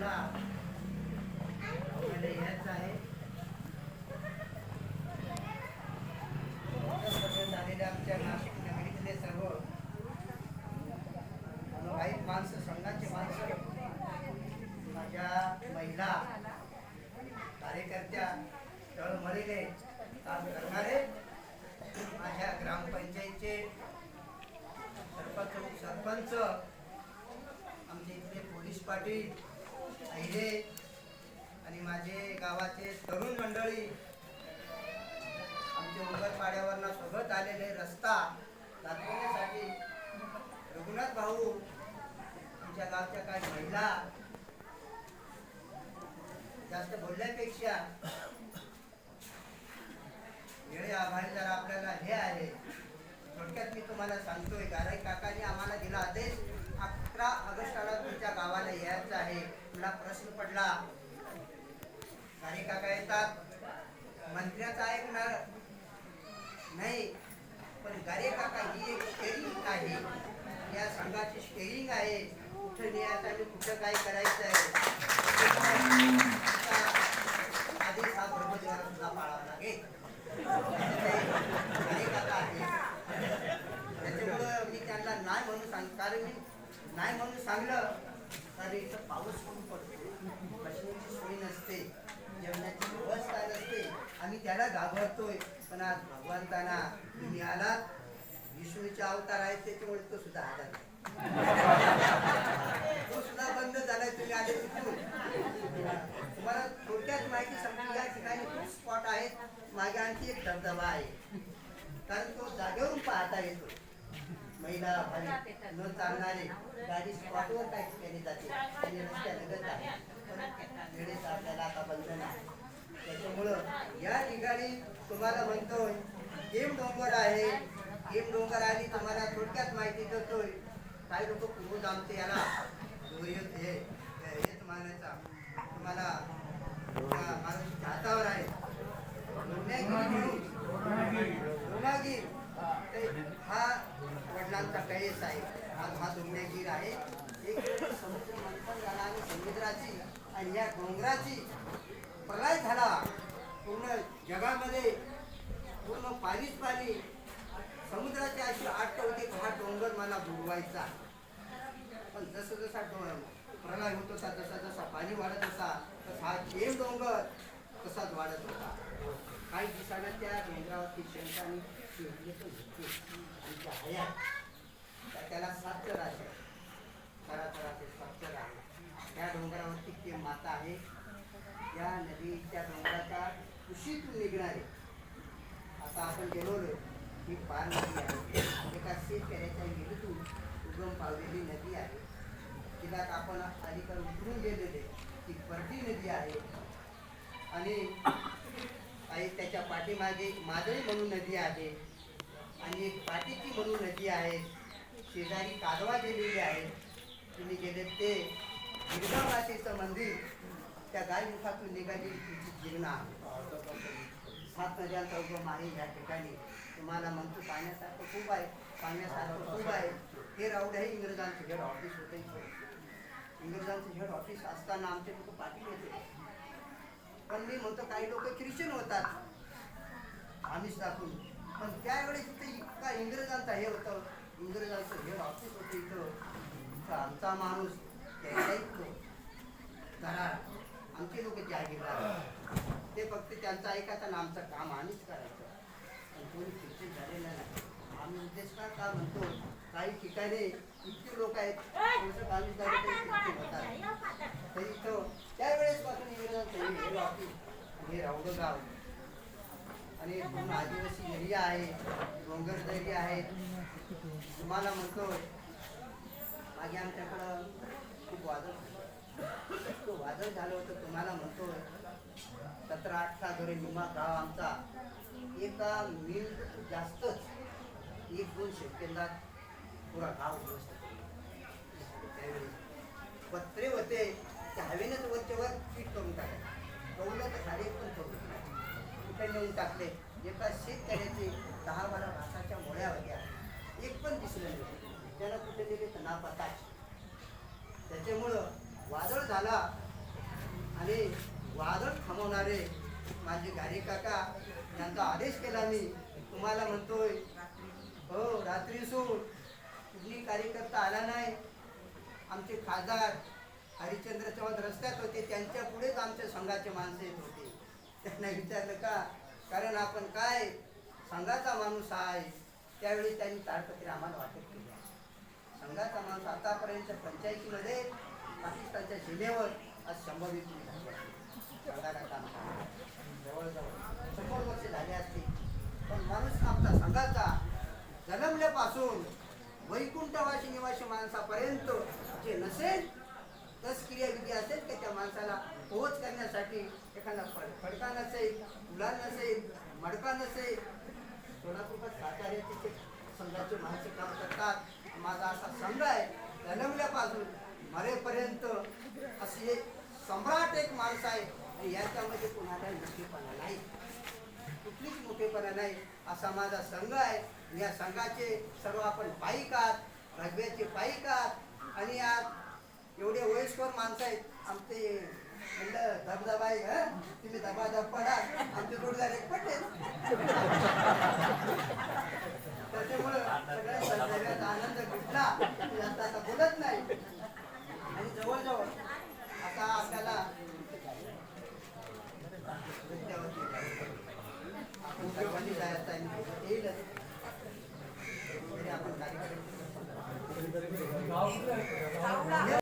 मला आपल्याला यायचं आहे. झालेल्या आमच्या नाशिक नगरीतले सर्व वाईट माणसं, संघाचे माणसं, माझ्या महिला कार्यकर्त्या, तळमळीने काम करणारे, माझ्या ग्रामपंचायतचे सरपंच, आमचे इथले पोलीस पाटील अहिले आणि माझे गावाचे तरुण मंडळी, आमचे उंबरपाड्यावरनं सोबत आलेले रस्ता दाखवण्यासाठी रघुनाथ भाऊ, आमच्या गावच्या काही महिला, जास्त बोलण्यापेक्षा वेळे आभारी जरा आपल्याला हे आहे. थोडक्यात मी तुम्हाला सांगतोय, गाराई काकांनी आम्हाला दिला आदेश 11 ऑगस्टला तुमच्या गावाला यायचं आहे. मला प्रश्न पडला, गाराई काका येतात, मंत्र्याचा ऐकणार नाही, पण गारे काका ही एक स्टेरिंग आहे, या संघाची स्टेरिंग आहे, कुठं न्यायचं आणि कुठं काय करायचं आहे आदेश हा ब्रह्मदेवाला सुद्धा पाळावा लागेल. गारे काका आहे, त्याच्यामुळं मी त्यांना नाही म्हणून कारण मी नाही म्हणून सांगलं तर इथं पाऊस खूप पडतो, बसण्याची सोय नसते, जेवणाची व्यवस्था नसते, आम्ही त्याला घाबरतोय. पण आज भगवंताना तुम्ही आलात, विष्णूचे अवतार आहेत, त्याच्यामुळे तो सुद्धा आला, तो सुद्धा बंद झालाय. तुम्ही आले तिथून. तुम्हाला थोडक्यात माहिती सांगतो, या ठिकाणी खूप स्पॉट आहेत. मागे आणखी एक धबधबा आहे, कारण तो जागेवरून पाहता येतो. महिला भावी न चालणारे गाडी स्पॉटवर काय केली जाते, आणि रस्त्या लगत आहे, पण वेळेस आपल्याला आता बंधन आहे. त्याच्यामुळं या ठिकाणी तुम्हाला म्हणतोय हेम डोंगर आहे. हेम डोंगर आणि तुम्हाला थोडक्यात माहिती देतोय. काही लोक पूर्वज आमचे याला हेच मानायचा तुम्हाला माणूस हातावर आहे, दोनागीर हा वडिलांचा कळेस आहे. आज हा दोनागीर आहे. एक समुद्र मंथन झाला आणि समुद्राची आणि या डोंगराची प्रलय झाला. पूर्ण जगामध्ये पूर्ण पाणीच पाणी, समुद्राची अशी आट होती की हा डोंगर मला बुडवायचा. पण जसं जसा प्रलय होत होता, जसा जसा पाणी वाढत होता, तसा हा हेम डोंगर तसाच वाढत होता. काही दिवसांना त्या डोंगरावरती शेंटाने त्याला साक्षर आहे, तरातराचे साक्षर आहे. त्या डोंगरावरती ते माता आहे. या नदीच्या डोंगराच्या कुशीतून निघणारे, आता आपण गेलो ही पार नदी आहे, एका शेतकऱ्याच्या विहिरीतून उगम पावलेली नदी आहे. तिला आपण अलीकडे उतरून गेलेले ती परती नदी आहे. आणि त्याच्या पाठीमागे मादळी म्हणून नदी आहे, आणि एक पाटीची म्हणून नदी आहे. शेजारी कालवा गेलेली आहे. तुम्ही गेले ते गिरगामातेचं मंदिर, त्या गायमुखातून निघाली तिची गिरणा. 7 नद्यांचा उगम आहे या ठिकाणी. तुम्हाला म्हणतो पाण्यासारखं खूप आहे, पाण्यासारखं खूप आहे. हे राऊड आहे इंग्रजांचं हेड ऑफिस होतं. इंग्रजांचं हेड ऑफिस असताना आमचे लोक पाटील होते. पण मी म्हणतो काही लोक ख्रिश्चन होतात आमिष दाखवून, पण त्यावेळेस इथे इतका इंग्रजांचा हे होतं, इंग्रजांचं हेड ऑफिस होतं इथं. आमचा माणूस त्याचा करार आमचे लोक जागीरदार, ते फक्त त्यांचं ऐकायचं आणि आमचं काम आम्हीच करायचं. पण कोणी ख्रिश्चन झालेलं नाही. आम्ही उद्देश का म्हणतो, काही ठिकाणी इतके लोक आहेत थोडंसं कामी झालं तरी ख्रिश्चन होतात. तर इथं त्यावेळेसपासून इंग्रजांचं हे ऑफिस, हे राऊंड गाव आणि पूर्ण आदिवासी एरिया आहे, डोंगरदरी आहेत. तुम्हाला म्हणतो मागे आमच्याकडं खूप वादळ झालं होतं. तुम्हाला म्हणतो 17-18 घरे निमा गाव आमचा, एका मिल जास्तच 1-2 सेकंदात पुरा गाव उद्ध्वस्त. त्यावेळी पत्रे होते, त्या हवेनंच वरच्यावर पीठ करून टाकले, कवलं तर झाले पण करून कुठे नेऊन टाकले. एका शेतकऱ्याचे 10-12 भासाच्या मोळ्या होत्या, एक पण दिसलं नाही. त्याला कुठे गेले तर नापाताच. त्याच्यामुळं वादळ झाला वादळ थांबवणारे माझे गाडी काका यांचा आदेश केला मी तुम्हाला म्हणतोय हो रात्रीसून कुठली कार्यकर्ता आला नाही. आमचे खासदार हरिश्चंद्र चव्हाण रस्त्यात होते, त्यांच्या पुढेच आमच्या संघाचे माणसं येत होते. त्यांना विचारलं का, कारण आपण काय संघाचा माणूस आहे. त्यावेळी त्यांनी ताडपत्री आम्हाला वाटप केली. संघाचा माणूस आतापर्यंत पंचायतीमध्ये पाकिस्तानच्या सीमेवर आज 100-120 संघाला काम जवळजवळ 100 वर्ष झाले असते. पण माणूस आपला संघाचा जन्मल्यापासून वैकुंठवासी निवासी माणसापर्यंत जे नसेल तस क्रियाविधी असेल की त्या माणसाला पोहोच करण्यासाठी एखादा फडका नसेल, फुला नसेल, मडका नसेल, सोलापूर साताऱ्याचे ते संघाचे माणसे काम करतात. माझा असा संघ आहे जन्मल्यापासून मरेपर्यंत असे सम्राट एक माणूस आहे आणि याच्यामध्ये कुणाला मोठेपणा नाही, कुठलीच मोठेपणा नाही. असा माझा संघ आहे. या संघाचे सर्व आपण पाईक आहात, भगव्याचे पाईक आहात आणि आज एवढे वयस्कर माणसं आहेत. आमचे धबधबा आहे, तुम्ही धबाधब पडा, आमचे जोडदार एक पडले. त्याच्यामुळं सगळ्या आनंद भेटला. आता बोलत नाही.